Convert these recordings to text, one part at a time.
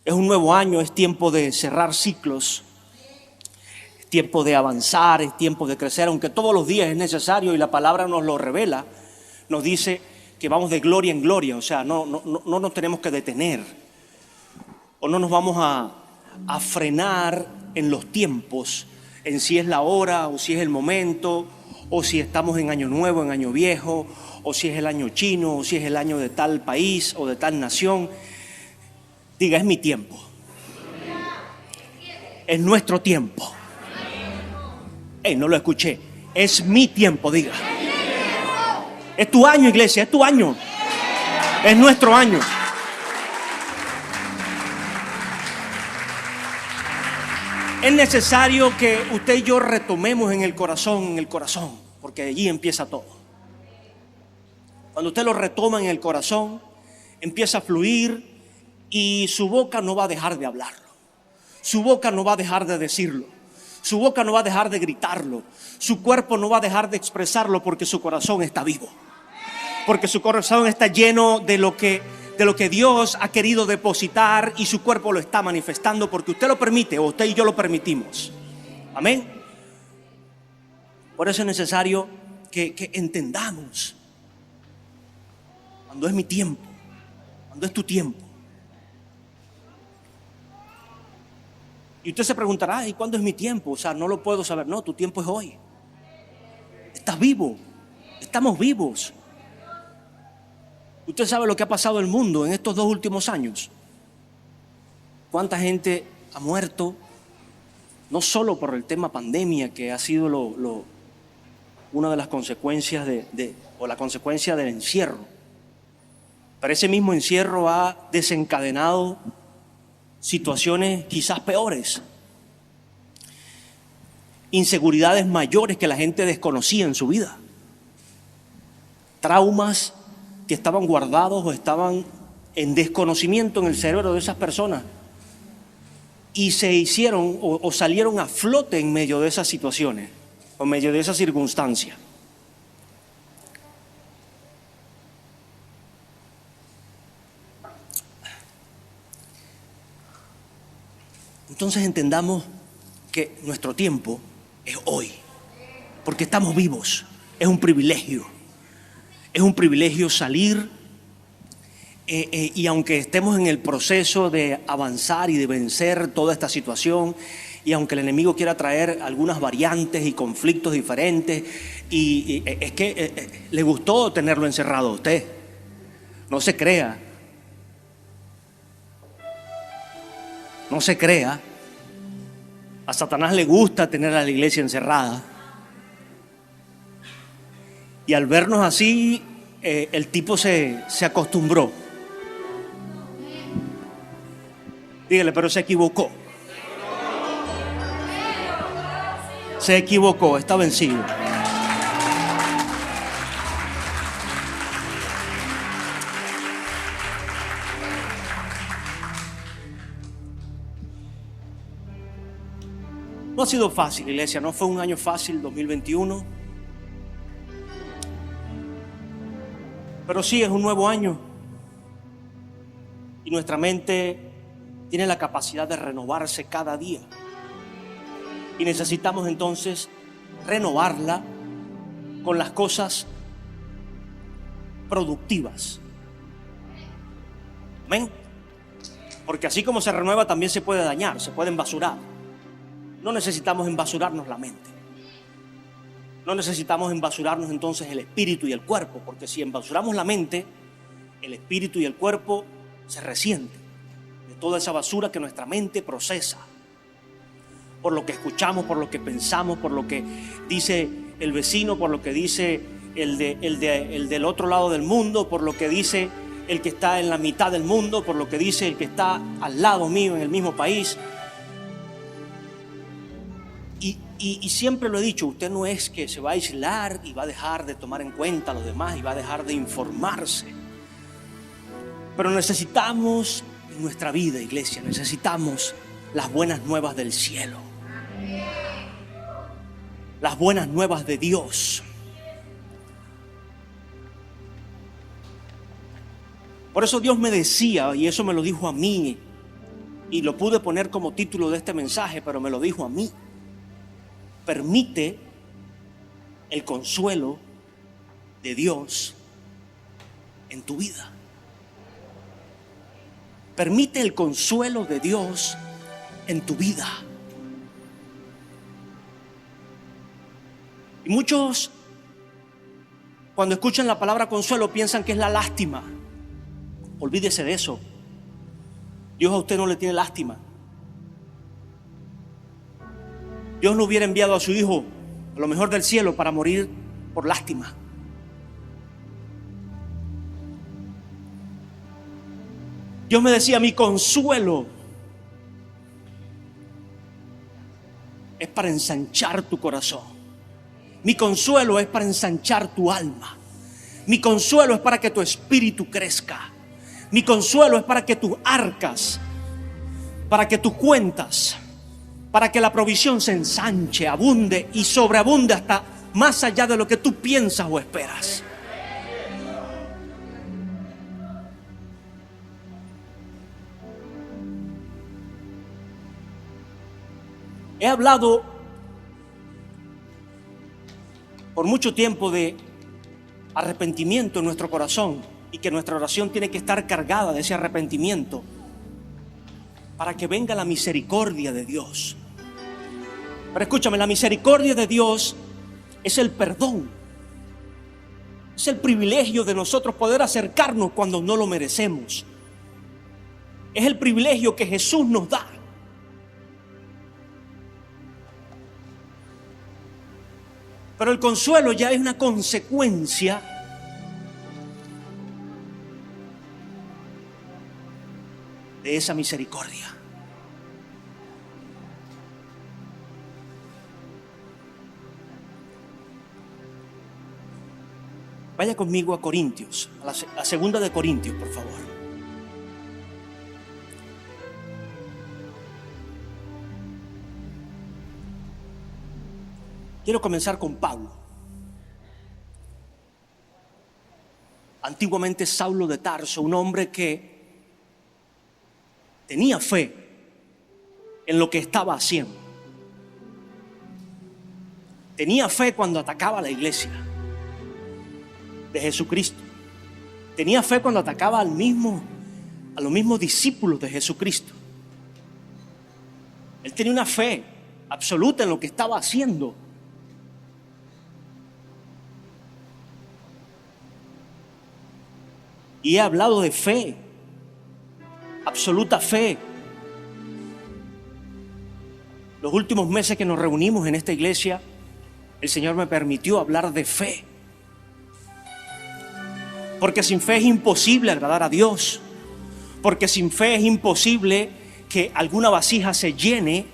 Es un nuevo año, es tiempo de cerrar ciclos, es tiempo de avanzar, es tiempo de crecer, aunque todos los días es necesario y la palabra nos lo revela, nos dice que vamos de gloria en gloria, o sea, no nos tenemos que detener o no nos vamos a frenar en los tiempos, en si es la hora o si es el momento, o si estamos en año nuevo, en año viejo, o si es el año chino, o si es el año de tal país o de tal nación. Diga, es mi tiempo. Es nuestro tiempo. No lo escuché. Es mi tiempo, diga. Es tu año, iglesia, es tu año. Es nuestro año. Es necesario que usted y yo retomemos en el corazón, porque allí empieza todo. Cuando usted lo retoma en el corazón, empieza a fluir y su boca no va a dejar de hablarlo. Su boca no va a dejar de decirlo. Su boca no va a dejar de gritarlo. Su cuerpo no va a dejar de expresarlo porque su corazón está vivo. Porque su corazón está lleno de lo que Dios ha querido depositar y su cuerpo lo está manifestando porque usted lo permite o usted y yo lo permitimos. Amén. Por eso es necesario que entendamos cuando es mi tiempo, cuando es tu tiempo. Y usted se preguntará, ¿y cuándo es mi tiempo? O sea, no lo puedo saber. No, tu tiempo es hoy. Estás vivo, estamos vivos. Usted sabe lo que ha pasado en el mundo en estos 2 últimos años. Cuánta gente ha muerto, no solo por el tema pandemia, que ha sido una de las consecuencias o la consecuencia del encierro. Pero ese mismo encierro ha desencadenado situaciones quizás peores. Inseguridades mayores que la gente desconocía en su vida. Traumas que estaban guardados o estaban en desconocimiento en el cerebro de esas personas y se hicieron o salieron a flote en medio de esas situaciones o en medio de esas circunstancias. Entonces entendamos que nuestro tiempo es hoy, porque estamos vivos, es un privilegio. Es un privilegio salir y aunque estemos en el proceso de avanzar y de vencer toda esta situación y aunque el enemigo quiera traer algunas variantes y conflictos diferentes y es que le gustó tenerlo encerrado a usted, no se crea, a Satanás le gusta tener a la iglesia encerrada. Y al vernos así, el tipo se acostumbró. Dígale, pero se equivocó. Se equivocó, está vencido. No ha sido fácil, iglesia, no fue un año fácil, 2021. Pero sí es un nuevo año y nuestra mente tiene la capacidad de renovarse cada día y necesitamos entonces renovarla con las cosas productivas. ¿Amén? Porque así como se renueva también se puede dañar, se puede embasurar. No necesitamos embasurarnos la mente. No necesitamos embasurarnos entonces el espíritu y el cuerpo, porque si embasuramos la mente, el espíritu y el cuerpo se resienten de toda esa basura que nuestra mente procesa. Por lo que escuchamos, por lo que pensamos, por lo que dice el vecino, por lo que dice el del otro lado del mundo, por lo que dice el que está en la mitad del mundo, por lo que dice el que está al lado mío en el mismo país. Y siempre lo he dicho, usted no es que se va a aislar y va a dejar de tomar en cuenta a los demás y va a dejar de informarse. Pero necesitamos en nuestra vida, iglesia, necesitamos las buenas nuevas del cielo. Las buenas nuevas de Dios. Por eso Dios me decía, y eso me lo dijo a mí, y lo pude poner como título de este mensaje, pero me lo dijo a mí. Permite el consuelo de Dios en tu vida. Permite el consuelo de Dios en tu vida. Y muchos, cuando escuchan la palabra consuelo, piensan que es la lástima. Olvídese de eso. Dios a usted no le tiene lástima. Dios no hubiera enviado a su Hijo a lo mejor del cielo para morir por lástima. Dios me decía, mi consuelo es para ensanchar tu corazón. Mi consuelo es para ensanchar tu alma. Mi consuelo es para que tu espíritu crezca. Mi consuelo es para que tus arcas, para que tus cuentas, para que la provisión se ensanche, abunde y sobreabunde hasta más allá de lo que tú piensas o esperas. He hablado por mucho tiempo de arrepentimiento en nuestro corazón y que nuestra oración tiene que estar cargada de ese arrepentimiento para que venga la misericordia de Dios. Pero escúchame, la misericordia de Dios es el perdón. Es el privilegio de nosotros poder acercarnos cuando no lo merecemos. Es el privilegio que Jesús nos da. Pero el consuelo ya es una consecuencia de esa misericordia. Vaya conmigo a Corintios, a la segunda de Corintios, por favor. Quiero comenzar con Pablo. Antiguamente Saulo de Tarso, un hombre que tenía fe en lo que estaba haciendo. Tenía fe cuando atacaba a la iglesia de Jesucristo. Tenía fe cuando atacaba a los mismos discípulos de Jesucristo. Él tenía una fe absoluta en lo que estaba haciendo. Y he hablado de fe, absoluta fe. Los últimos meses que nos reunimos en esta iglesia, el Señor me permitió hablar de fe. Porque sin fe es imposible agradar a Dios. Porque sin fe es imposible que alguna vasija se llene,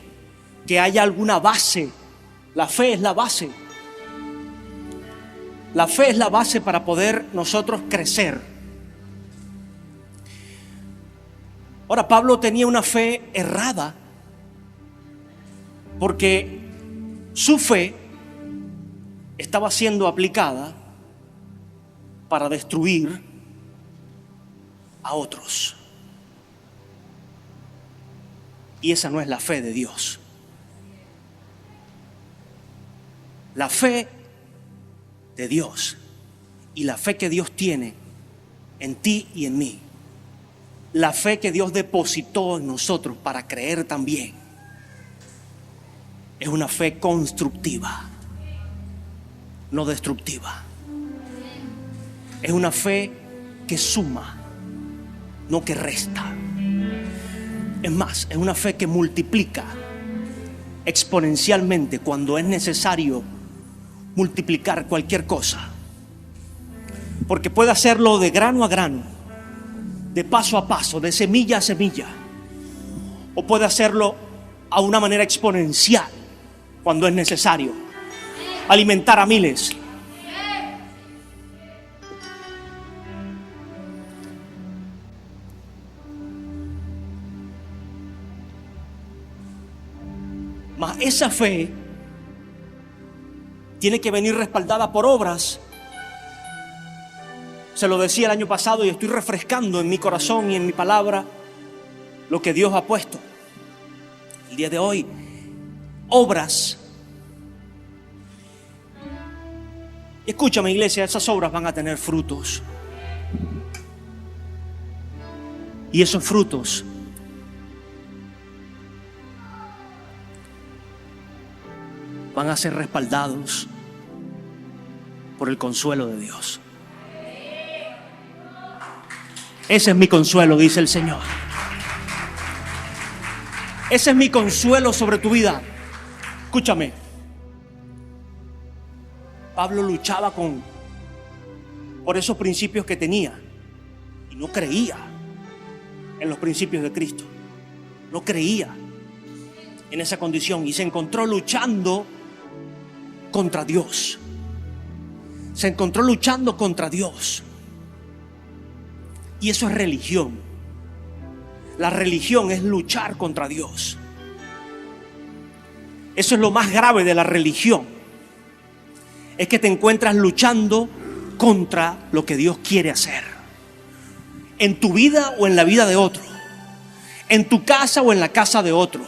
que haya alguna base. La fe es la base. La fe es la base para poder nosotros crecer. Ahora, Pablo tenía una fe errada porque su fe estaba siendo aplicada para destruir a otros. Y esa no es la fe de Dios. La fe de Dios y la fe que Dios tiene en ti y en mí, la fe que Dios depositó en nosotros para creer también, es una fe constructiva, no destructiva. Es una fe que suma, no que resta. Es más, es una fe que multiplica exponencialmente cuando es necesario multiplicar cualquier cosa. Porque puede hacerlo de grano a grano, de paso a paso, de semilla a semilla. O puede hacerlo a una manera exponencial cuando es necesario alimentar a miles. Mas esa fe tiene que venir respaldada por obras. Se lo decía el año pasado y estoy refrescando en mi corazón y en mi palabra lo que Dios ha puesto. el día de hoy, obras. Escúchame, iglesia, esas obras van a tener frutos. Y esos frutos van a ser respaldados por el consuelo de Dios. Ese es mi consuelo, dice el Señor. Ese es mi consuelo sobre tu vida. Escúchame. Pablo luchaba por esos principios que tenía y no creía en los principios de Cristo. No creía en esa condición y se encontró luchando contra Dios. Se encontró luchando contra Dios. Y eso es religión. La religión es luchar contra Dios. Eso es lo más grave de la religión. Es que te encuentras luchando contra lo que Dios quiere hacer. En tu vida o en la vida de otro. En tu casa o en la casa de otro.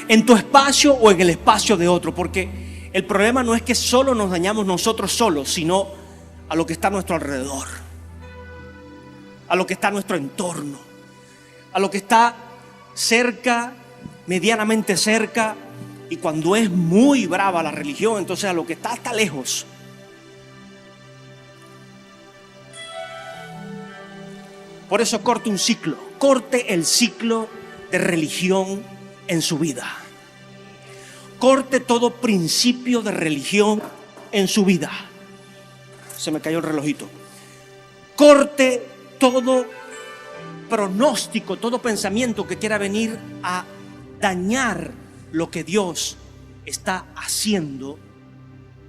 En tu espacio o en el espacio de otro. Porque el problema no es que solo nos dañamos nosotros solos, sino a lo que está a nuestro alrededor. A lo que está a nuestro entorno. A lo que está cerca, medianamente cerca. Y cuando es muy brava la religión, entonces a lo que está hasta lejos. Por eso corte un ciclo. Corte el ciclo de religión en su vida. Corte todo principio de religión en su vida. Se me cayó el relojito. Corte todo pronóstico, todo pensamiento que quiera venir a dañar lo que Dios está haciendo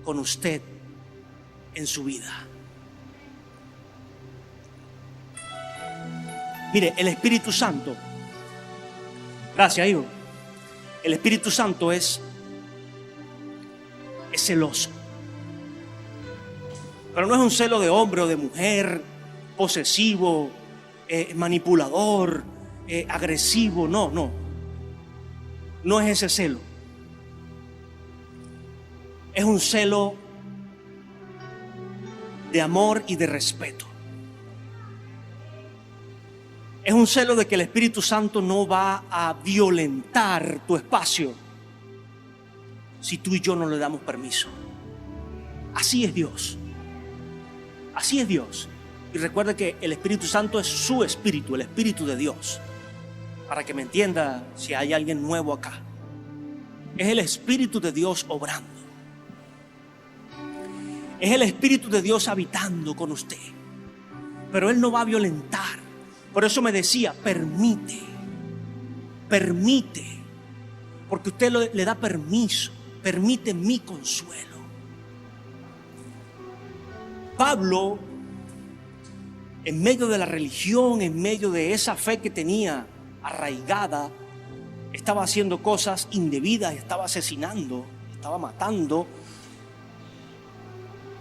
con usted en su vida. Mire, el Espíritu Santo, gracias, hijo. El Espíritu Santo es celoso. Pero no es un celo de hombre o de mujer, posesivo, manipulador, agresivo. No. No es ese celo. Es un celo de amor y de respeto. Es un celo de que el Espíritu Santo no va a violentar tu espacio si tú y yo no le damos permiso. Así es Dios. Así es Dios. Y recuerda que el Espíritu Santo es su Espíritu, el Espíritu de Dios. Para que me entienda si hay alguien nuevo acá. Es el Espíritu de Dios obrando. Es el Espíritu de Dios habitando con usted. Pero Él no va a violentar. Por eso me decía, permite. Porque usted le da permiso. Permite mi consuelo. Pablo, en medio de la religión, en medio de esa fe que tenía arraigada, estaba haciendo cosas indebidas, estaba asesinando, estaba matando.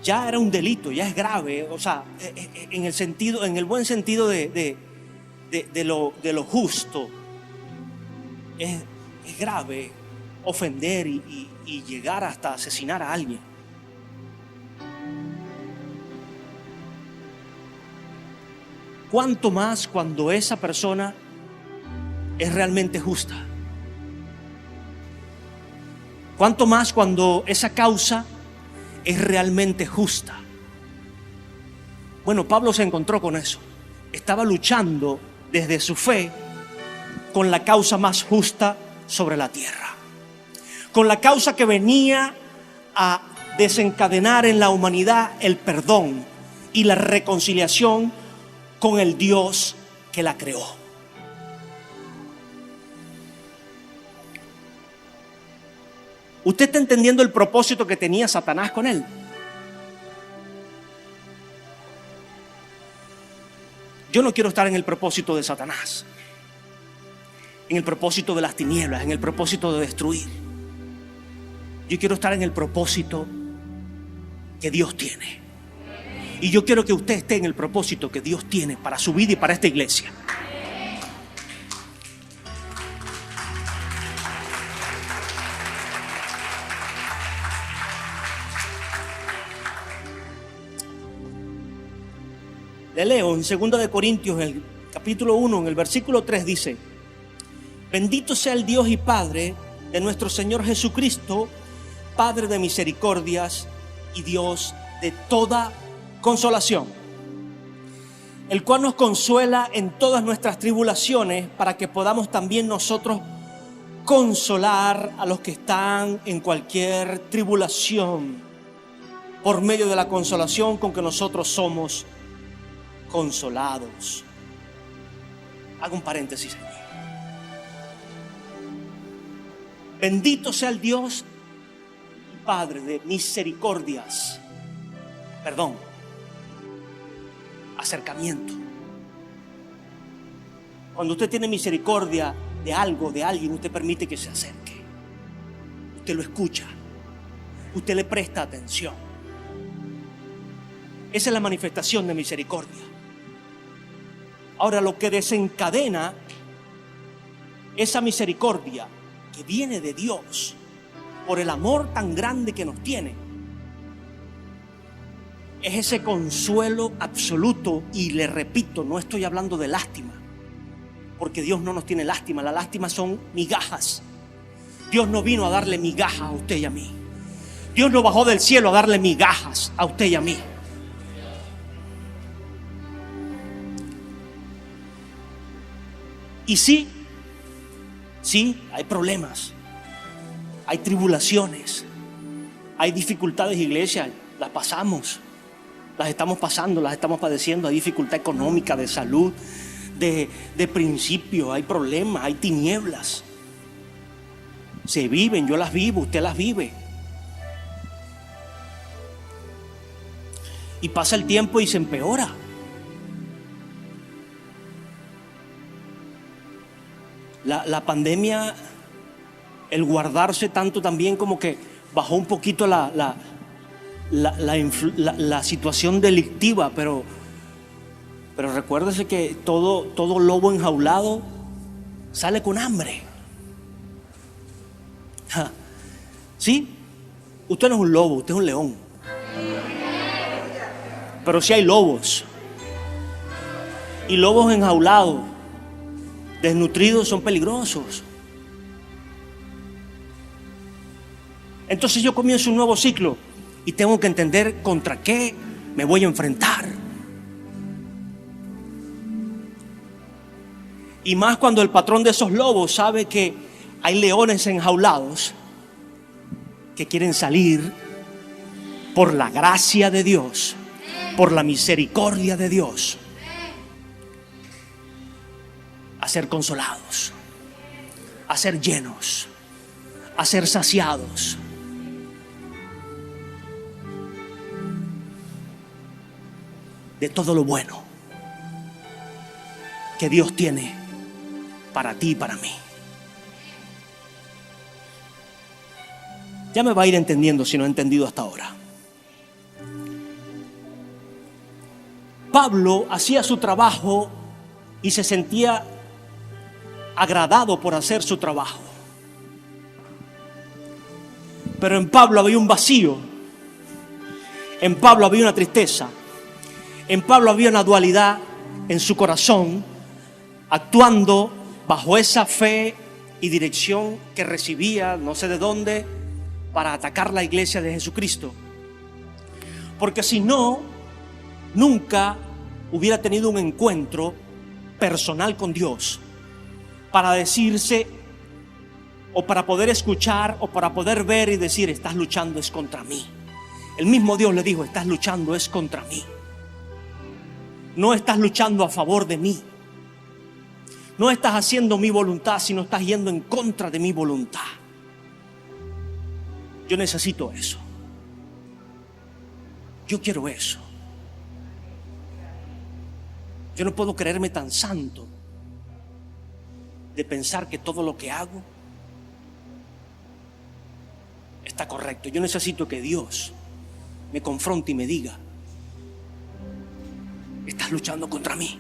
Ya era un delito, ya es grave, o sea, en el buen sentido de lo justo. Es grave ofender y llegar hasta asesinar a alguien. ¿Cuánto más cuando esa persona es realmente justa? ¿Cuánto más cuando esa causa es realmente justa? Bueno, Pablo se encontró con eso. Estaba luchando desde su fe con la causa más justa sobre la tierra. Con la causa que venía a desencadenar en la humanidad el perdón y la reconciliación con el Dios que la creó. ¿Usted está entendiendo el propósito que tenía Satanás con él? Yo no quiero estar en el propósito de Satanás, en el propósito de las tinieblas, en el propósito de destruir. Yo quiero estar en el propósito que Dios tiene. Y yo quiero que usted esté en el propósito que Dios tiene para su vida y para esta iglesia. Le leo en 2 de Corintios, en el capítulo 1, en el versículo 3 dice: bendito sea el Dios y Padre de nuestro Señor Jesucristo, Padre de misericordias y Dios de toda consolación, el cual nos consuela en todas nuestras tribulaciones, para que podamos también nosotros consolar a los que están en cualquier tribulación, por medio de la consolación con que nosotros somos consolados. Hago un paréntesis aquí. Bendito sea el Dios y Padre de misericordias, acercamiento. Cuando usted tiene misericordia de algo, de alguien, usted permite que se acerque. Usted lo escucha. Usted le presta atención. Esa es la manifestación de misericordia. Ahora, lo que desencadena esa misericordia que viene de Dios por el amor tan grande que nos tiene, es ese consuelo absoluto. Y le repito, no estoy hablando de lástima, porque Dios no nos tiene lástima. La lástima son migajas. Dios no vino a darle migajas a usted y a mí. Dios no bajó del cielo a darle migajas a usted y a mí. Y sí, hay problemas, hay tribulaciones, hay dificultades, iglesia, las pasamos, las estamos pasando, las estamos padeciendo. Hay dificultad económica, de salud, de principio, hay problemas, hay tinieblas. Se viven, yo las vivo, usted las vive. Y pasa el tiempo y se empeora. La pandemia, el guardarse tanto también como que bajó un poquito la situación delictiva, pero recuérdese que todo lobo enjaulado sale con hambre. ¿Sí? Usted no es un lobo, usted es un león. Pero sí hay lobos. Y lobos enjaulados, desnutridos, son peligrosos. Entonces yo comienzo un nuevo ciclo y tengo que entender contra qué me voy a enfrentar. Y más cuando el patrón de esos lobos sabe que hay leones enjaulados que quieren salir por la gracia de Dios, por la misericordia de Dios, a ser consolados, a ser llenos, a ser saciados. De todo lo bueno que Dios tiene para ti y para mí. Ya me va a ir entendiendo si no he entendido hasta ahora. Pablo hacía su trabajo y se sentía agradado por hacer su trabajo. Pero en Pablo había un vacío. En Pablo había una tristeza. En Pablo había una dualidad en su corazón, actuando bajo esa fe y dirección que recibía, no sé de dónde, para atacar la iglesia de Jesucristo. Porque si no, nunca hubiera tenido un encuentro personal con Dios para decirse, o para poder escuchar, o para poder ver y decir: estás luchando es contra mí. El mismo Dios le dijo: estás luchando es contra mí. No estás luchando a favor de mí. No estás haciendo mi voluntad, sino estás yendo en contra de mi voluntad. Yo necesito eso. Yo quiero eso. Yo no puedo creerme tan santo de pensar que todo lo que hago está correcto. Yo necesito que Dios me confronte y me diga: estás luchando contra mí.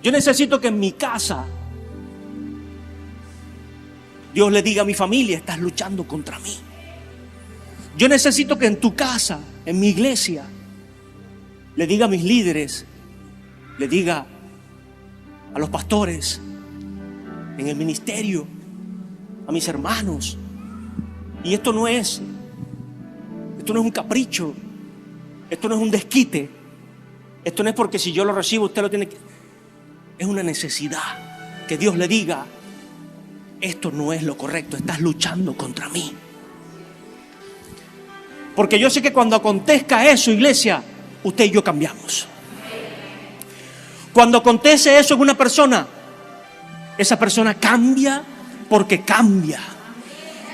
Yo necesito que en mi casa Dios le diga a mi familia: estás luchando contra mí. Yo necesito que en tu casa, en mi iglesia, le diga a mis líderes, le diga a los pastores, en el ministerio, a mis hermanos. Y esto no es un capricho, esto no es un desquite, esto no es porque si yo lo recibo usted lo tiene que... Es una necesidad que Dios le diga, esto no es lo correcto, estás luchando contra mí. Porque yo sé que cuando acontezca eso, iglesia, usted y yo cambiamos. Cuando acontece eso en una persona, esa persona cambia porque cambia.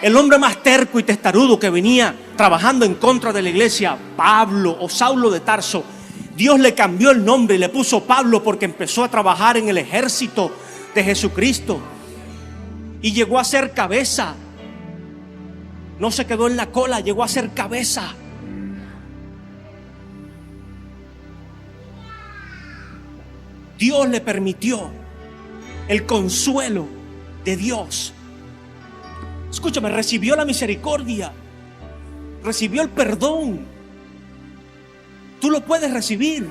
El hombre más terco y testarudo que venía trabajando en contra de la iglesia, Pablo o Saulo de Tarso, Dios le cambió el nombre y le puso Pablo porque empezó a trabajar en el ejército de Jesucristo y llegó a ser cabeza. No se quedó en la cola, llegó a ser cabeza. Dios le permitió el consuelo de Dios. Escúchame, recibió la misericordia, recibió el perdón. Tú lo puedes recibir.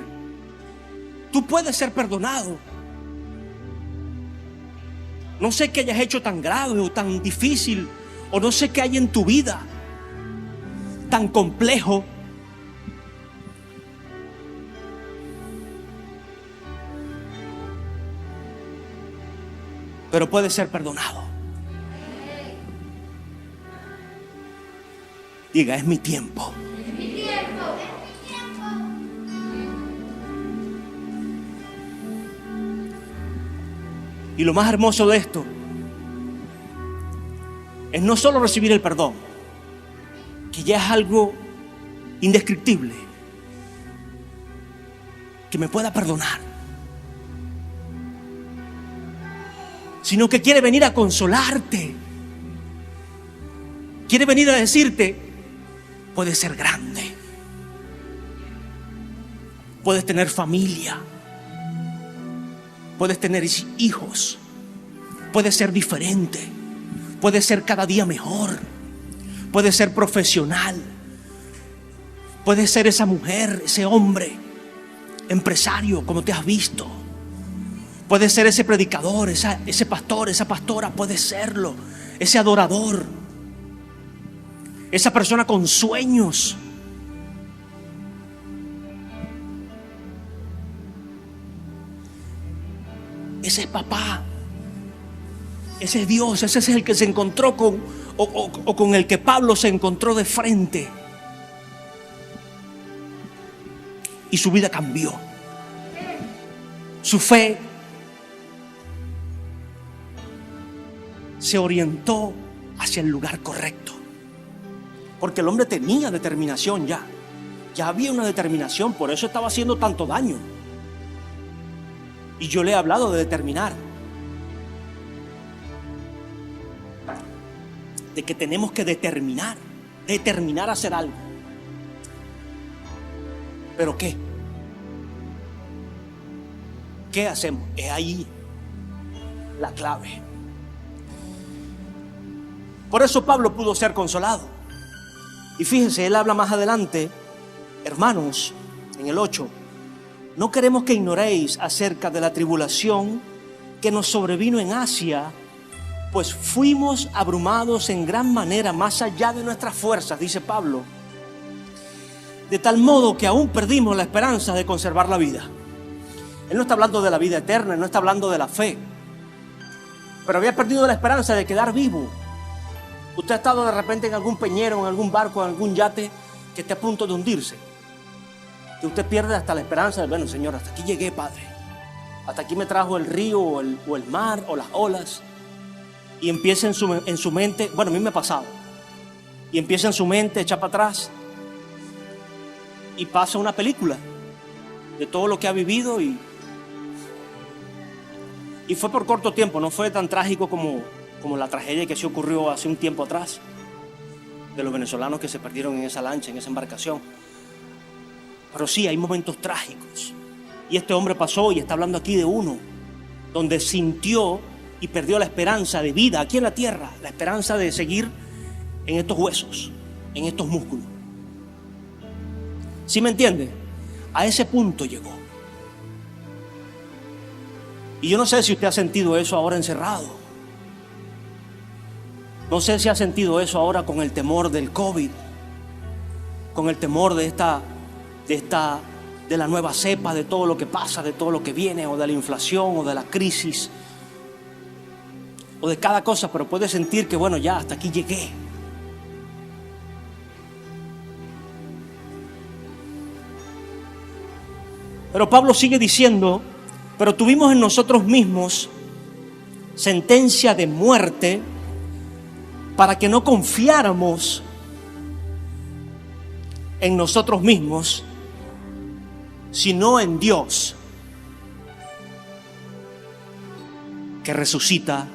Tú puedes ser perdonado. No sé qué hayas hecho tan grave o tan difícil, o no sé qué hay en tu vida tan complejo. Pero puede ser perdonado. Diga, es mi tiempo. Es mi tiempo. Y lo más hermoso de esto es no solo recibir el perdón, que ya es algo indescriptible, que me pueda perdonar, sino que quiere venir a consolarte, quiere venir a decirte, puedes ser grande, puedes tener familia, puedes tener hijos, puedes ser diferente, puedes ser cada día mejor, puedes ser profesional, puedes ser esa mujer, ese hombre, empresario como te has visto, puedes ser ese predicador, ese pastor, esa pastora, puedes serlo, ese adorador, esa persona con sueños. Ese es papá, ese es Dios, ese es el que se encontró con el que Pablo se encontró de frente. Y su vida cambió. Su fe se orientó hacia el lugar correcto. Porque el hombre tenía determinación ya. Ya había una determinación, por eso estaba haciendo tanto daño. Y yo le he hablado de determinar. De que tenemos que determinar a hacer algo. ¿Pero qué? ¿Qué hacemos? Es ahí la clave. Por eso Pablo pudo ser consolado. Y fíjense, él habla más adelante, hermanos, en el 8. No queremos que ignoréis acerca de la tribulación que nos sobrevino en Asia, pues fuimos abrumados en gran manera más allá de nuestras fuerzas, dice Pablo, de tal modo que aún perdimos la esperanza de conservar la vida. Él no está hablando de la vida eterna, él no está hablando de la fe, pero había perdido la esperanza de quedar vivo. Usted ha estado de repente en algún peñero, en algún barco, en algún yate que esté a punto de hundirse, que usted pierde hasta la esperanza de, bueno, Señor, hasta aquí llegué, Padre, hasta aquí me trajo el río o el mar o las olas. Y empieza en su mente, bueno, a mí me ha pasado, y empieza en su mente, echa para atrás y pasa una película de todo lo que ha vivido y fue por corto tiempo, no fue tan trágico como la tragedia que se ocurrió hace un tiempo atrás de los venezolanos que se perdieron en esa lancha, en esa embarcación. Pero sí, hay momentos trágicos. Y este hombre pasó y está hablando aquí de uno donde sintió y perdió la esperanza de vida aquí en la tierra, la esperanza de seguir en estos huesos. en estos músculos. ¿Sí me entiende? A ese punto llegó. Y yo no sé si usted ha sentido eso ahora encerrado. No sé si ha sentido eso ahora con el temor del COVID, con el temor de la nueva cepa, de todo lo que pasa, de todo lo que viene, o de la inflación, o de la crisis, o de cada cosa, pero puede sentir que bueno, ya hasta aquí llegué. Pero Pablo sigue diciendo, pero tuvimos en nosotros mismos sentencia de muerte para que no confiáramos en nosotros mismos, sino en Dios, que resucita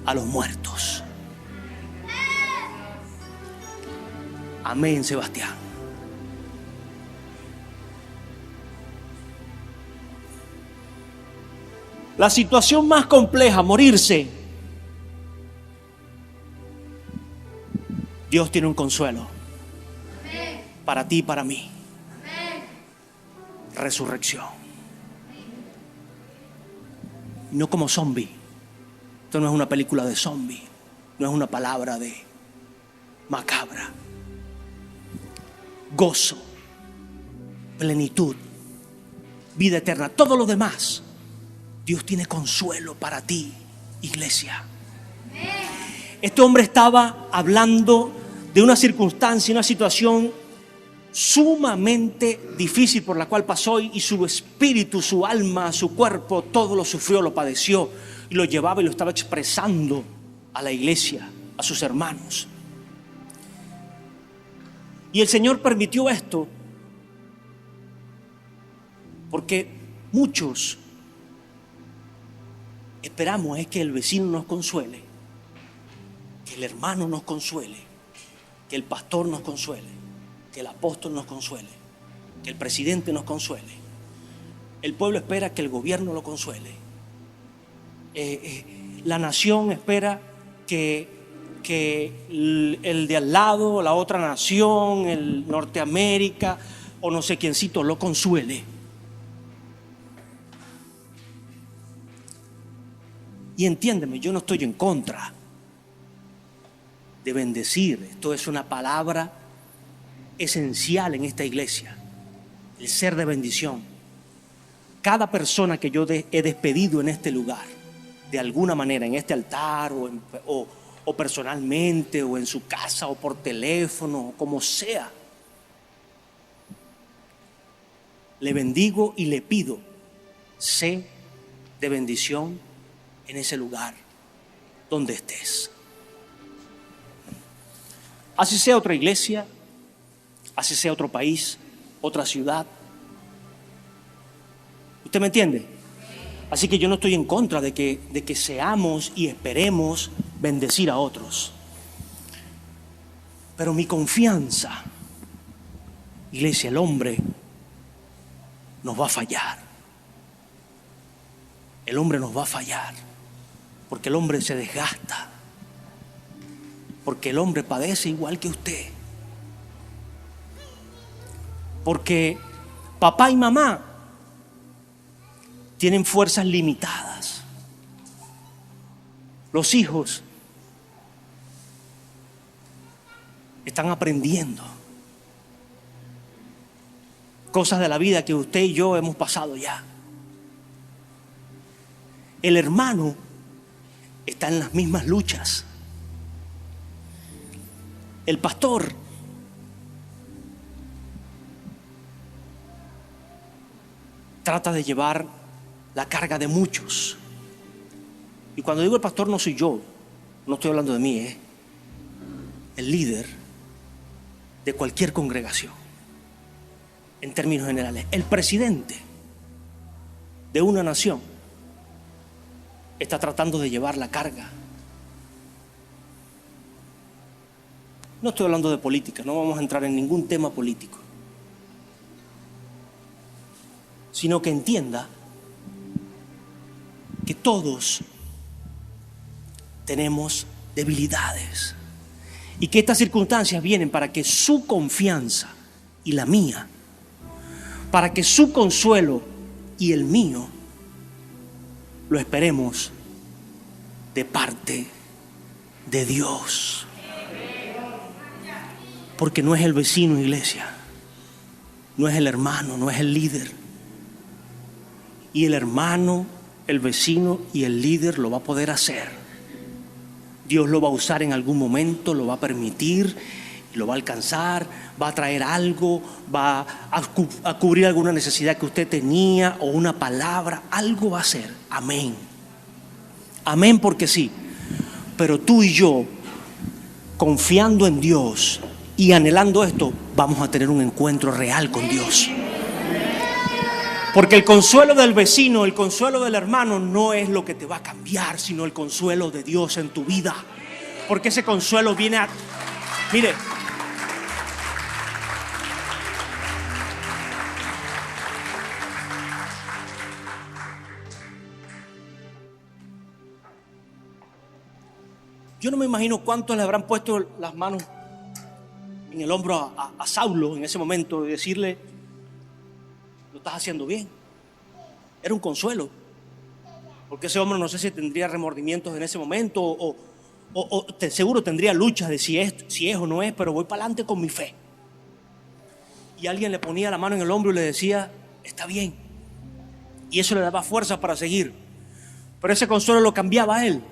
a los muertos. Amén, Sebastián. La situación más compleja, morirse. Dios tiene un consuelo para ti y para mí. Resurrección. No como zombie. Esto no es una película de zombie. No es una palabra de macabra. Gozo, plenitud, vida eterna, todo lo demás. Dios tiene consuelo para ti, iglesia. Este hombre estaba hablando de una circunstancia, una situación sumamente difícil por la cual pasó, y su espíritu, su alma, su cuerpo, todo lo sufrió, lo padeció, y lo llevaba y lo estaba expresando a la iglesia, a sus hermanos. Y el Señor permitió esto porque muchos esperamos es que el vecino nos consuele, que el hermano nos consuele, que el pastor nos consuele, que el apóstol nos consuele, que el presidente nos consuele. El pueblo espera que el gobierno lo consuele. La nación espera que el de al lado, la otra nación, el Norteamérica o no sé quiéncito lo consuele. Y entiéndeme, yo no estoy en contra de bendecir. Esto es una palabra esencial en esta iglesia, el ser de bendición. Cada persona que yo he despedido en este lugar, de alguna manera, en este altar o personalmente, o en su casa, o por teléfono, o como sea, le bendigo y le pido, sé de bendición en ese lugar donde estés. Así sea otra iglesia, así sea otro país, otra ciudad. ¿Usted me entiende? Así que yo no estoy en contra de que seamos y esperemos bendecir a otros. Pero mi confianza, iglesia, el hombre nos va a fallar. El hombre nos va a fallar. Porque el hombre se desgasta. Porque el hombre padece igual que usted. Porque papá y mamá tienen fuerzas limitadas. Los hijos están aprendiendo cosas de la vida que usted y yo hemos pasado ya. El hermano está en las mismas luchas. El pastor trata de llevar la carga de muchos. Y cuando digo el pastor, no soy yo, no estoy hablando de mí, el líder de cualquier congregación, en términos generales, el presidente de una nación está tratando de llevar la carga. No estoy hablando de política, no vamos a entrar en ningún tema político, sino que entienda que todos tenemos debilidades Y que estas circunstancias vienen para que su confianza y la mía, para que su consuelo y el mío lo esperemos de parte de Dios. Porque no es el vecino, iglesia, no es el hermano, no es el líder. Y el hermano, el vecino y el líder lo va a poder hacer. Dios lo va a usar en algún momento, lo va a permitir, lo va a alcanzar, va a traer algo, va a cubrir alguna necesidad que usted tenía o una palabra, algo va a hacer. Amén. Amén, porque sí. Pero tú y yo, confiando en Dios y anhelando esto, vamos a tener un encuentro real con Dios. Porque el consuelo del vecino, el consuelo del hermano no es lo que te va a cambiar, sino el consuelo de Dios en tu vida. Porque ese consuelo viene a... Mire, yo no me imagino cuántos le habrán puesto las manos en el hombro a Saulo en ese momento y decirle: lo estás haciendo bien. Era un consuelo, porque ese hombre no sé si tendría remordimientos en ese momento o seguro tendría luchas de si es o no es, pero voy para adelante con mi fe. Y alguien le ponía la mano en el hombro y le decía: está bien. Y eso le daba fuerza para seguir. Pero ese consuelo lo cambiaba a él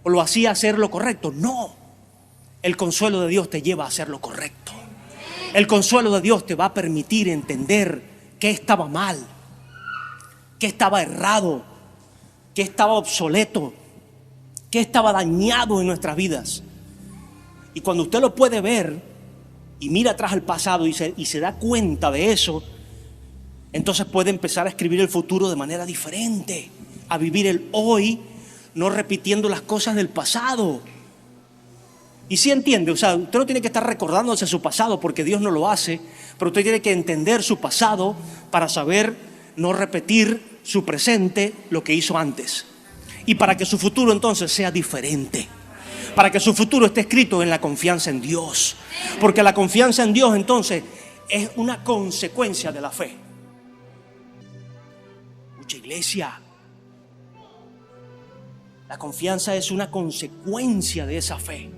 o lo hacía hacer lo correcto. No, el consuelo de Dios te lleva a hacer lo correcto. El consuelo de Dios te va a permitir entender qué estaba mal, qué estaba errado, qué estaba obsoleto, qué estaba dañado en nuestras vidas. Y cuando usted lo puede ver y mira atrás al pasado y se da cuenta de eso, entonces puede empezar a escribir el futuro de manera diferente, a vivir el hoy, no repitiendo las cosas del pasado. Y sí entiende, o sea, usted no tiene que estar recordándose su pasado porque Dios no lo hace, pero usted tiene que entender su pasado para saber no repetir su presente, lo que hizo antes. Y para que su futuro entonces sea diferente. Para que su futuro esté escrito en la confianza en Dios. Porque la confianza en Dios entonces es una consecuencia de la fe. Mucha iglesia. La confianza es una consecuencia de esa fe.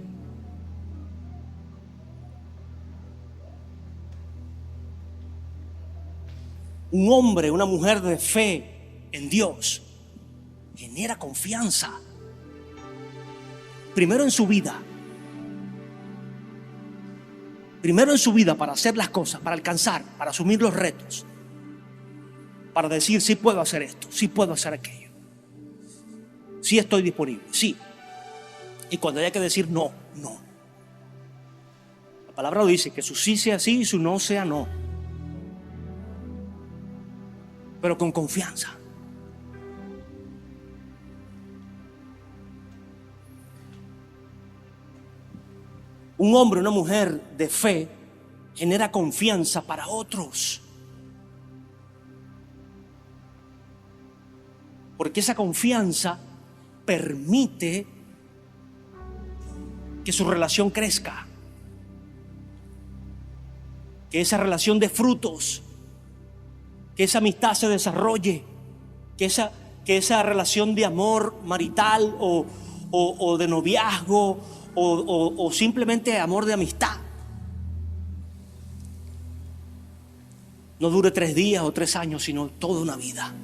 Un hombre, una mujer de fe en Dios genera confianza. Primero en su vida. Primero en su vida para hacer las cosas, para alcanzar, para asumir los retos. Para decir: sí puedo hacer esto, sí puedo hacer aquello. Sí estoy disponible, sí. Y cuando haya que decir no, no. La palabra lo dice, que su sí sea sí y su no sea no. Pero con confianza. Un hombre, una mujer de fe genera confianza para otros. Porque esa confianza permite que su relación crezca, que esa relación dé frutos, que esa amistad se desarrolle, que esa relación de amor marital o de noviazgo o simplemente amor de amistad no dure 3 días o 3 años, sino toda una vida.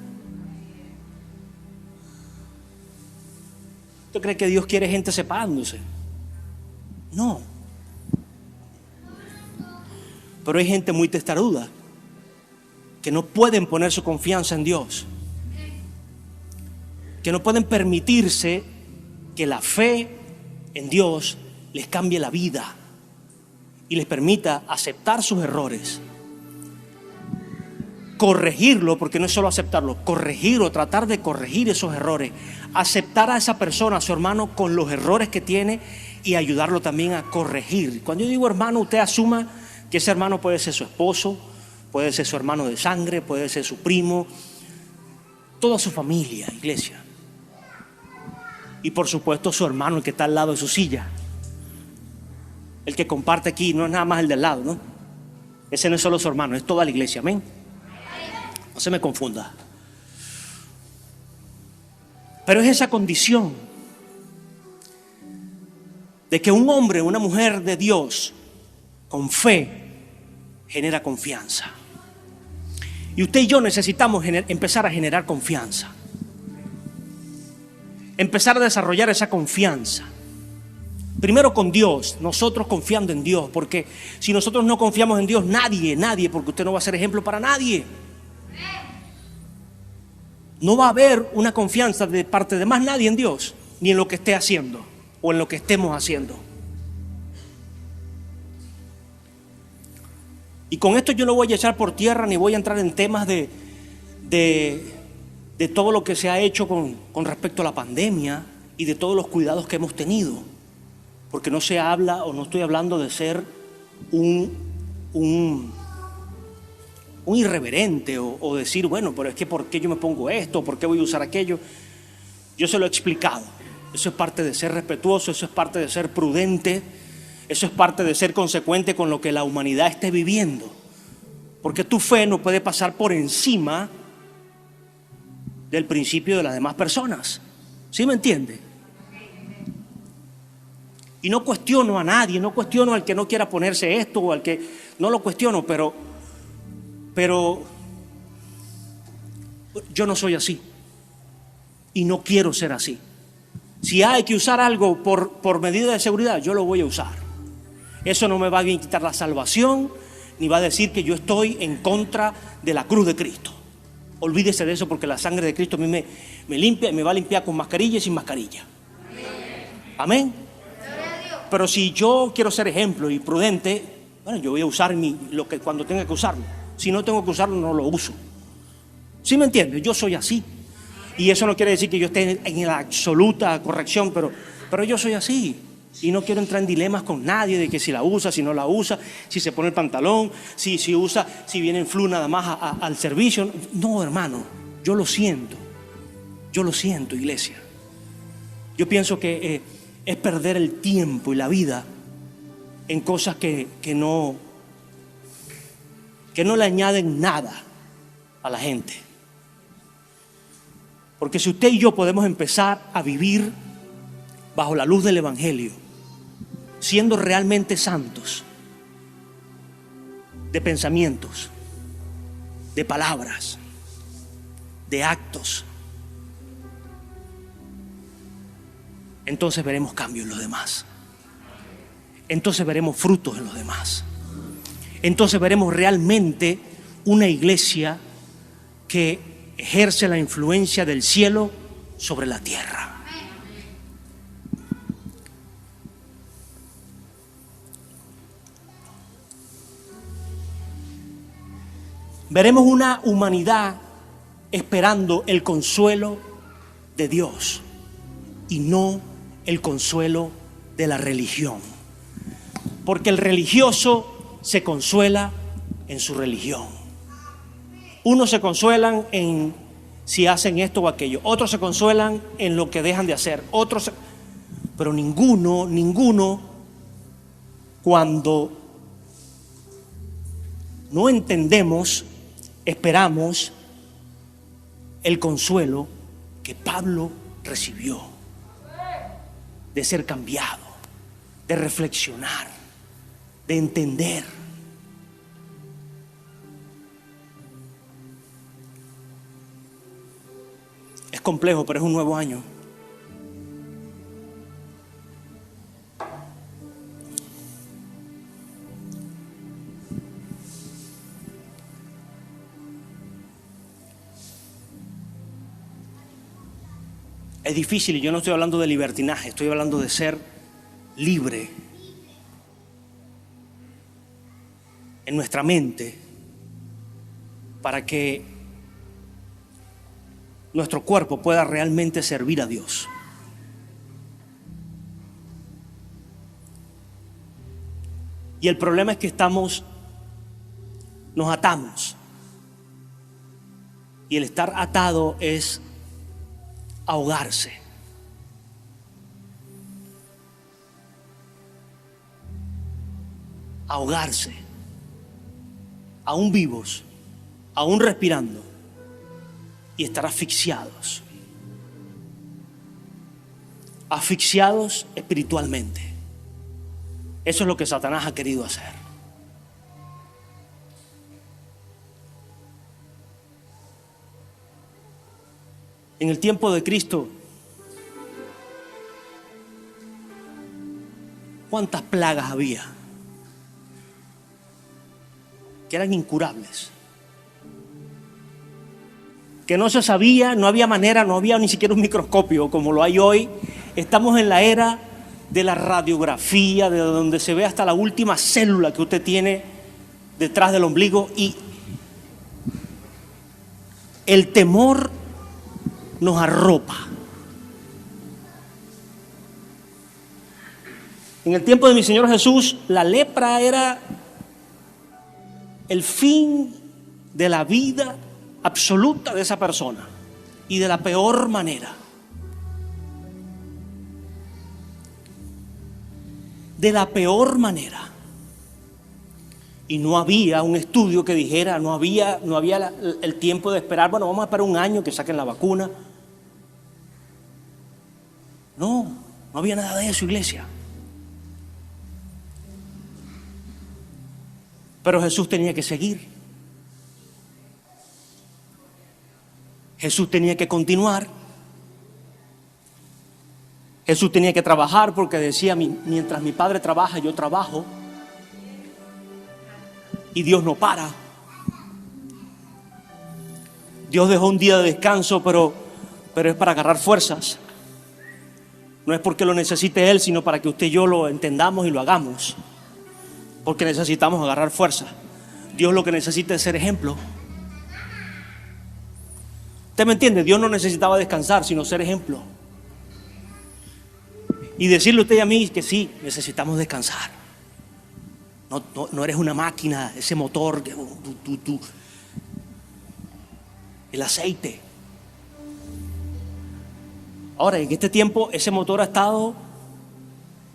¿Usted cree que Dios quiere gente separándose? No. Pero hay gente muy testaruda que no pueden poner su confianza en Dios, que no pueden permitirse que la fe en Dios les cambie la vida y les permita aceptar sus errores, corregirlo, porque no es solo aceptarlo, corregir o tratar de corregir esos errores, aceptar a esa persona, a su hermano, con los errores que tiene y ayudarlo también a corregir. Cuando yo digo hermano, usted asuma que ese hermano puede ser su esposo, puede ser su hermano de sangre, puede ser su primo, toda su familia, iglesia. Y por supuesto su hermano, el que está al lado de su silla. El que comparte aquí no es nada más el del lado, ¿no? Ese no es solo su hermano, es toda la iglesia, amén. No se me confunda. Pero es esa condición de que un hombre o una mujer de Dios con fe genera confianza. Y usted y yo necesitamos empezar a generar confianza. Empezar a desarrollar esa confianza. Primero con Dios, nosotros confiando en Dios, porque si nosotros no confiamos en Dios, nadie, porque usted no va a ser ejemplo para nadie. No va a haber una confianza de parte de más nadie en Dios, ni en lo que esté haciendo o en lo que estemos haciendo. Y con esto yo no voy a echar por tierra ni voy a entrar en temas de todo lo que se ha hecho con respecto a la pandemia y de todos los cuidados que hemos tenido. Porque no se habla o no estoy hablando de ser un irreverente o decir, bueno, pero es que ¿por qué yo me pongo esto? ¿Por qué voy a usar aquello? Yo se lo he explicado. Eso es parte de ser respetuoso, eso es parte de ser prudente, eso es parte de ser consecuente con lo que la humanidad esté viviendo. Porque tu fe no puede pasar por encima del principio de las demás personas. ¿Sí me entiende? Y no cuestiono a nadie, no cuestiono al que no quiera ponerse esto o al que no lo cuestiono, pero yo no soy así y no quiero ser así. Si hay que usar algo por medida de seguridad, yo lo voy a usar. Eso no me va a quitar la salvación ni va a decir que yo estoy en contra de la cruz de Cristo. Olvídese de eso, porque la sangre de Cristo a mí me limpia y me va a limpiar con mascarilla y sin mascarilla. Amén. Pero si yo quiero ser ejemplo y prudente, bueno, yo voy a usar cuando tenga que usarlo. Si no tengo que usarlo, no lo uso. ¿Sí me entiende? Yo soy así. Y eso no quiere decir que yo esté en la absoluta corrección, pero yo soy así. Y no quiero entrar en dilemas con nadie de que si la usa, si no la usa, si se pone el pantalón, si viene en flu nada más al servicio. No, hermano, yo lo siento, iglesia. Yo pienso que es perder el tiempo y la vida en cosas que no le añaden nada a la gente. Porque si usted y yo podemos empezar a vivir bajo la luz del Evangelio, siendo realmente santos, de pensamientos, de palabras, de actos, entonces veremos cambio en los demás. Entonces veremos frutos en los demás. Entonces veremos realmente una iglesia que ejerce la influencia del cielo sobre la tierra. Veremos una humanidad esperando el consuelo de Dios y no el consuelo de la religión. Porque el religioso se consuela en su religión. Unos se consuelan en si hacen esto o aquello. Otros se consuelan en lo que dejan de hacer. Pero ninguno, cuando no entendemos, esperamos el consuelo que Pablo recibió, de ser cambiado, de reflexionar, de entender. Es complejo, pero es un nuevo año. Es difícil y yo no estoy hablando de libertinaje, estoy hablando de ser libre en nuestra mente para que nuestro cuerpo pueda realmente servir a Dios. Y el problema es que nos atamos. Y el estar atado es ahogarse. ahogarse, aún vivos, aún respirando, y estar asfixiados. Asfixiados espiritualmente. Eso es lo que Satanás ha querido hacer. En el tiempo de Cristo, ¿cuántas plagas había que eran incurables? Que no se sabía, no había manera, no había ni siquiera un microscopio como lo hay hoy. Estamos en la era de la radiografía, de donde se ve hasta la última célula que usted tiene detrás del ombligo, y el temor nos arropa. En el tiempo de mi Señor Jesús, la lepra era el fin de la vida absoluta de esa persona, y de la peor manera. De la peor manera. Y no había un estudio que dijera, no había el tiempo de esperar, bueno, vamos a esperar un año que saquen la vacuna. No había nada de eso, iglesia. Pero Jesús tenía que seguir. Jesús tenía que continuar. Jesús tenía que trabajar, porque decía, mientras mi Padre trabaja, yo trabajo. Y Dios no para. Dios dejó un día de descanso, pero es para agarrar fuerzas. No es porque lo necesite Él, sino para que usted y yo lo entendamos y lo hagamos. Porque necesitamos agarrar fuerza. Dios lo que necesita es ser ejemplo. ¿Usted me entiende? Dios no necesitaba descansar, sino ser ejemplo. Y decirle a usted y a mí que sí, necesitamos descansar. No eres una máquina, ese motor, el aceite. Ahora, en este tiempo, ese motor ha estado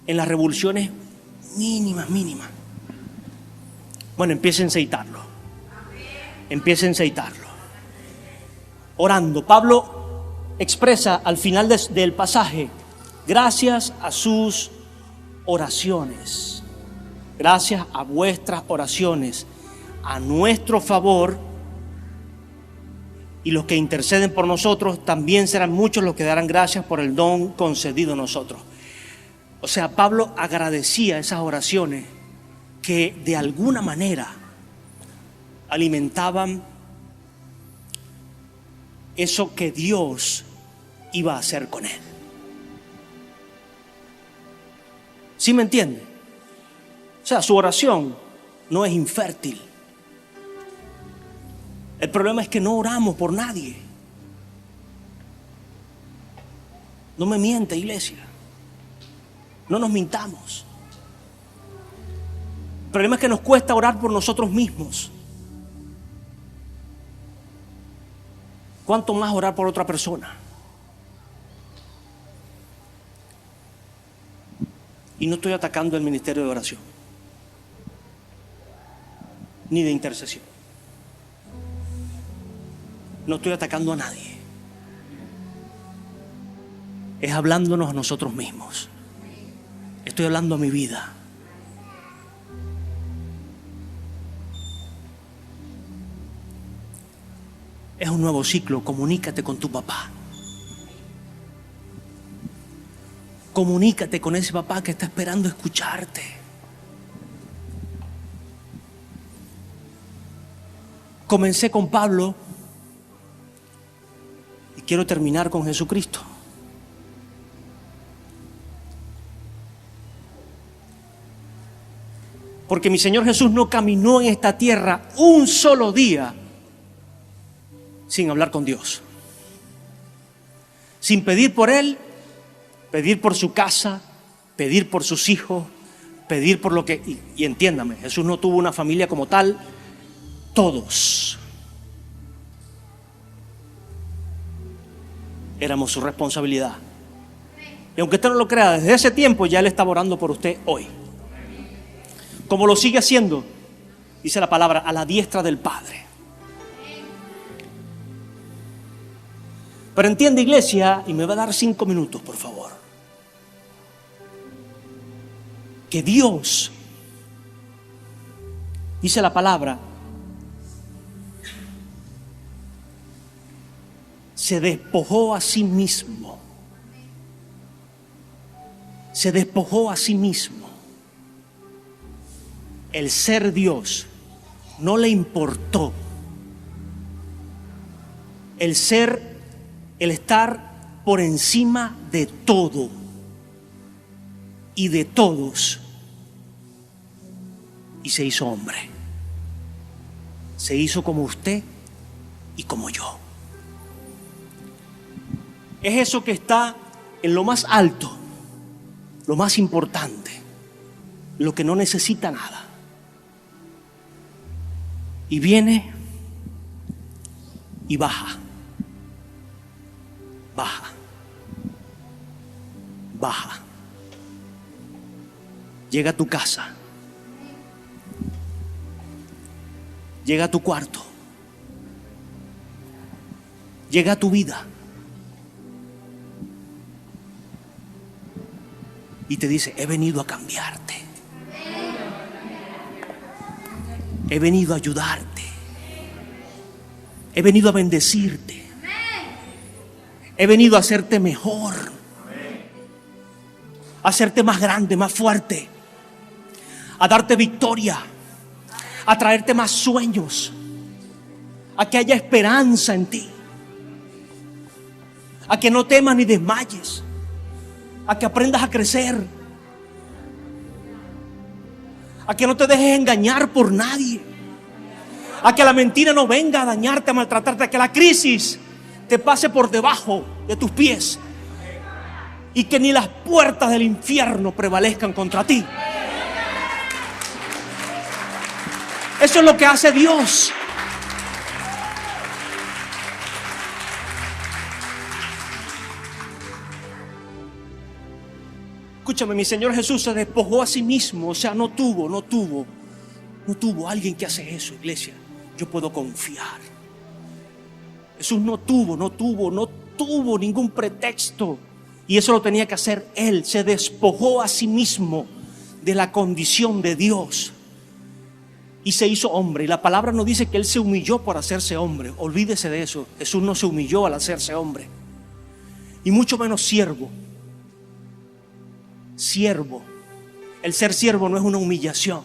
en las revoluciones mínimas. Bueno, empiece a aceitarlo. Empiece a aceitarlo. Orando. Pablo expresa al final del pasaje, gracias a sus oraciones, gracias a vuestras oraciones, a nuestro favor, y los que interceden por nosotros, también serán muchos los que darán gracias por el don concedido a nosotros. O sea, Pablo agradecía esas oraciones que de alguna manera alimentaban eso que Dios iba a hacer con él. ¿Sí me entiende? O sea, su oración no es infértil. El problema es que no oramos por nadie. No me mienta, iglesia. No nos mintamos. El problema es que nos cuesta orar por nosotros mismos. ¿Cuánto más orar por otra persona? Y no estoy atacando el ministerio de oración, ni de intercesión. No estoy atacando a nadie. Es hablándonos a nosotros mismos. Estoy hablando a mi vida. Es un nuevo ciclo. Comunícate con tu papá. Comunícate con ese papá que está esperando escucharte. Comencé con Pablo y quiero terminar con Jesucristo. Porque mi Señor Jesús no caminó en esta tierra un solo día sin hablar con Dios, sin pedir por Él, pedir por su casa, pedir por sus hijos, pedir por lo que... Y entiéndame, Jesús no tuvo una familia como tal, todos éramos su responsabilidad. Y aunque usted no lo crea, desde ese tiempo ya Él estaba orando por usted hoy. como lo sigue haciendo, dice la palabra, a la diestra del Padre. Pero entiende, iglesia, y me va a dar 5 minutos, por favor, que Dios, dice la palabra, se despojó a sí mismo. Se despojó a sí mismo. El ser Dios no le importó. El estar por encima de todo y de todos. Y se hizo hombre. Se hizo como usted y como yo. Es eso que está en lo más alto, lo más importante, lo que no necesita nada. Y viene y baja, baja, baja. Llega a tu casa, llega a tu cuarto, llega a tu vida. Y te dice, he venido a cambiarte. He venido a ayudarte. He venido a bendecirte. He venido a hacerte mejor. A hacerte más grande, más fuerte. A darte victoria. A traerte más sueños. A que haya esperanza en ti. A que no temas ni desmayes. A que aprendas a crecer, a que no te dejes engañar por nadie, a que la mentira no venga a dañarte, a maltratarte, a que la crisis te pase por debajo de tus pies y que ni las puertas del infierno prevalezcan contra ti. Eso es lo que hace Dios. Escúchame, mi Señor Jesús se despojó a sí mismo. O sea, no tuvo alguien que hace eso, iglesia. Yo puedo confiar. Jesús no tuvo ningún pretexto. Y eso lo tenía que hacer Él. Se despojó a sí mismo de la condición de Dios. Y se hizo hombre. Y la palabra nos dice que Él se humilló por hacerse hombre. Olvídese de eso. Jesús no se humilló al hacerse hombre. Y mucho menos siervo. Siervo. El ser siervo no es una humillación.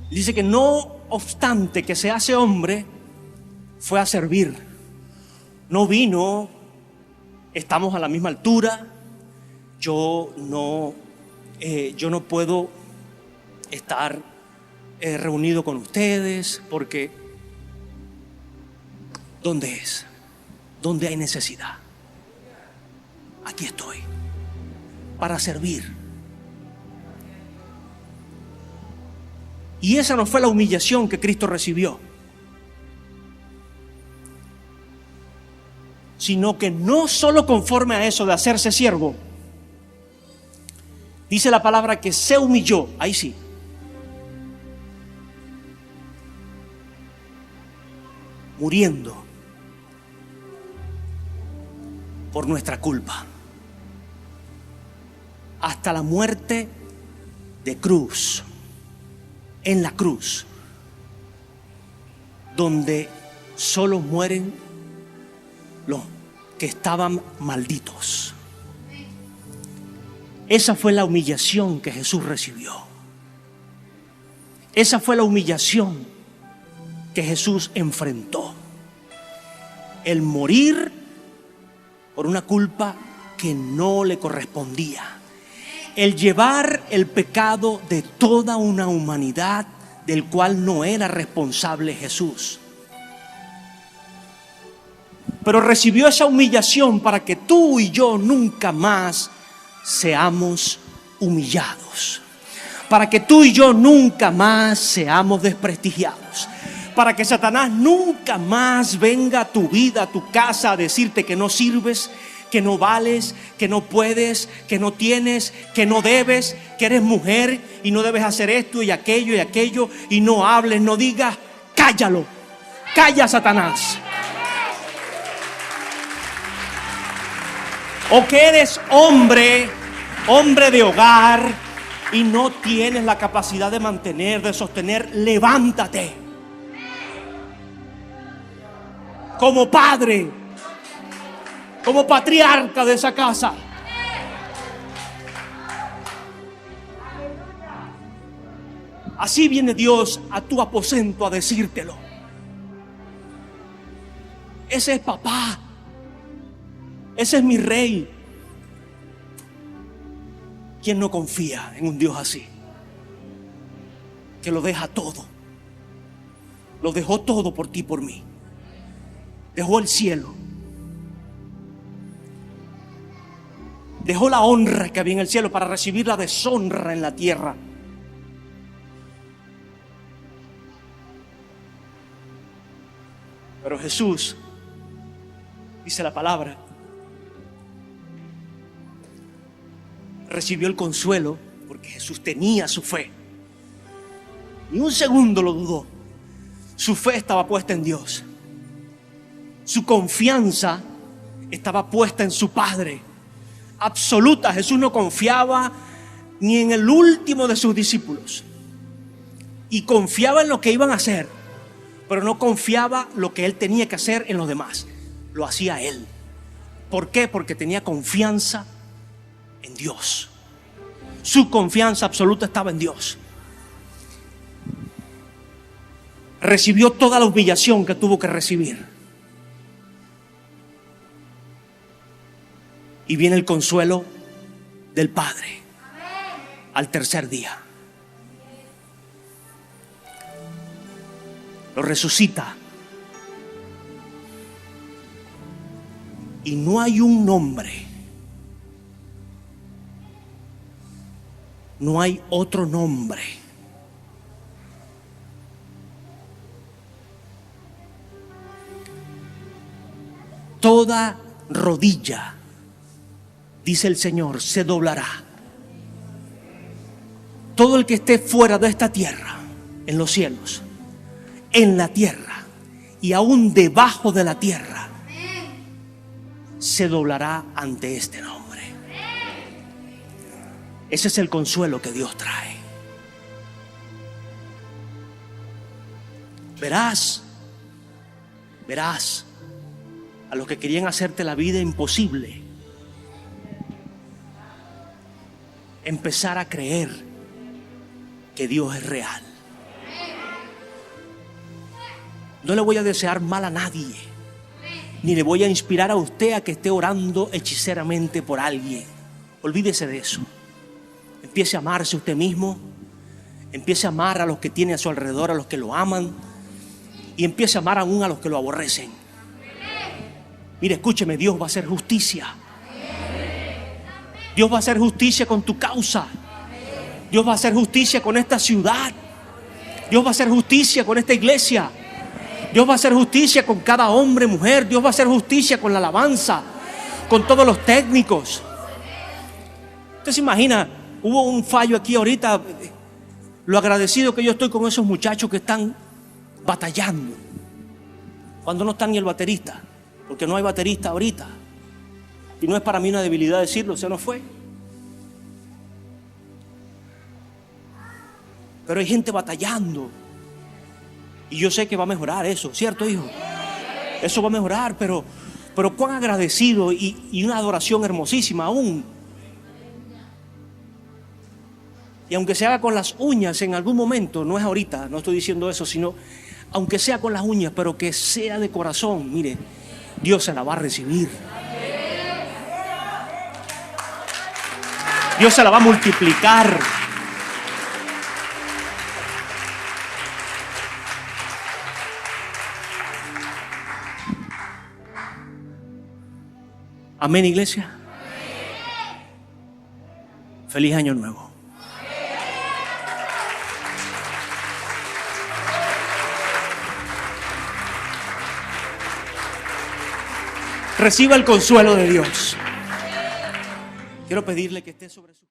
Dice que no obstante que se hace hombre, fue a servir. No vino, estamos a la misma altura, yo no puedo estar reunido con ustedes porque ¿dónde es? ¿Dónde hay necesidad? Aquí estoy para servir. Y esa no fue la humillación que Cristo recibió, sino que no solo conforme a eso de hacerse siervo, dice la palabra que se humilló, ahí sí, muriendo por nuestra culpa, hasta la muerte de cruz, en la cruz, donde solo mueren los que estaban malditos. Esa fue la humillación que Jesús recibió. Esa fue la humillación que Jesús enfrentó. El morir por una culpa que no le correspondía. El llevar el pecado de toda una humanidad del cual no era responsable Jesús. Pero recibió esa humillación para que tú y yo nunca más seamos humillados. Para que tú y yo nunca más seamos desprestigiados. Para que Satanás nunca más venga a tu vida, a tu casa, a decirte que no sirves, que no vales, que no puedes, que no tienes, que no debes, que eres mujer y no debes hacer esto y aquello, y no hables, no digas, cállalo. Calla, Satanás. O que eres hombre de hogar y no tienes la capacidad de mantener, de sostener, levántate. Como padre, como patriarca de esa casa. Así viene Dios a tu aposento a decírtelo. Ese es papá. Ese es mi rey. ¿Quién no confía en un Dios así? Que lo deja todo. Lo dejó todo por ti y por mí. Dejó el cielo. Dejó la honra que había en el cielo para recibir la deshonra en la tierra. Pero Jesús, dice la palabra, recibió el consuelo porque Jesús tenía su fe. Ni un segundo lo dudó. Su fe estaba puesta en Dios. Su confianza estaba puesta en su Padre. Absoluta. Jesús no confiaba ni en el último de sus discípulos. Y confiaba en lo que iban a hacer, pero no confiaba lo que él tenía que hacer en los demás. Lo hacía él. ¿Por qué? Porque tenía confianza en Dios. Su confianza absoluta estaba en Dios. Recibió toda la humillación que tuvo que recibir. Y viene el consuelo del Padre al tercer día. Lo resucita. Y no hay un nombre, no hay otro nombre toda rodilla, dice el Señor, se doblará. Todo el que esté fuera de esta tierra, en los cielos, en la tierra y aún debajo de la tierra, se doblará ante este nombre. Ese es el consuelo que Dios trae. Verás a los que querían hacerte la vida imposible, empezar a creer que Dios es real. No le voy a desear mal a nadie, ni le voy a inspirar a usted a que esté orando hechiceramente por alguien. Olvídese de eso. Empiece a amarse usted mismo. Empiece a amar a los que tiene a su alrededor, a los que lo aman, y empiece a amar aún a los que lo aborrecen. Mire, escúcheme, Dios va a hacer justicia. Dios va a hacer justicia con tu causa. Dios va a hacer justicia con esta ciudad. Dios va a hacer justicia con esta iglesia. Dios va a hacer justicia con cada hombre, mujer. Dios va a hacer justicia con la alabanza, con todos los técnicos. Usted se imagina, hubo un fallo aquí ahorita. Lo agradecido que yo estoy con esos muchachos que están batallando cuando no están ni el baterista, porque no hay baterista ahorita. Y no es para mí una debilidad decirlo, se nos fue. Pero hay gente batallando. Y yo sé que va a mejorar eso, ¿cierto, hijo? Eso va a mejorar, pero cuán agradecido y una adoración hermosísima aún. Y aunque se haga con las uñas en algún momento, no es ahorita, no estoy diciendo eso, sino aunque sea con las uñas, pero que sea de corazón, mire, Dios se la va a recibir. Dios se la va a multiplicar. Amén, iglesia. Feliz año nuevo. reciba el consuelo de Dios. Quiero pedirle que esté sobre su